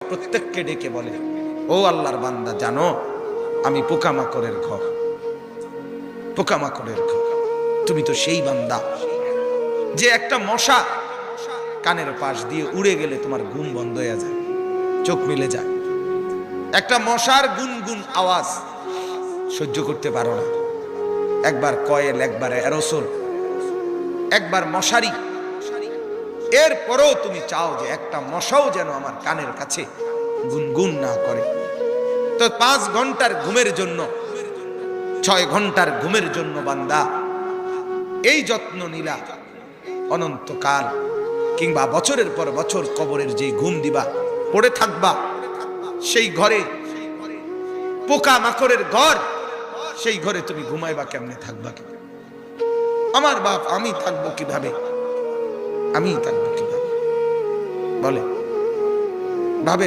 প্রত্যেককে ডেকে বলে, ও আল্লাহর বান্দা, জানো আমি পোকামাকড়ের ঘর, পোকামাকড়ের ঘর। তুমি তো সেই বান্দা যে একটা মশা কানের পাশ দিয়ে উড়ে গেলে তোমার ঘুম বন্ধ হয়ে যায়, চোখ মিলে যায়। একটা মশার গুনগুন আওয়াজ সহ্য করতে পারো না। একবার কয়েল, একবার অ্যারোসোল, একবার মশারি, এরপরেও তুমি চাও যে একটা মশাও যেন আমার কানের কাছে গুনগুন না করে। তো 5 ঘন্টার ঘুমের জন্য, 6 ঘন্টার ঘুমের জন্য বান্দা এই যত্ন নিলা, অনন্তকাল কিংবা বছরের পর বছর কবরের যে ঘুম দিবা, পড়ে থাকবা সেই ঘরে, পোকা মাকড়ের ঘর, সেই ঘরে তুমি ঘুমাইবা কেমনে, থাকবা কেমনে? আমার বাপ, আমি থাকবো কিভাবে? আমি থাকবো কিভাবে বলে? ভাবে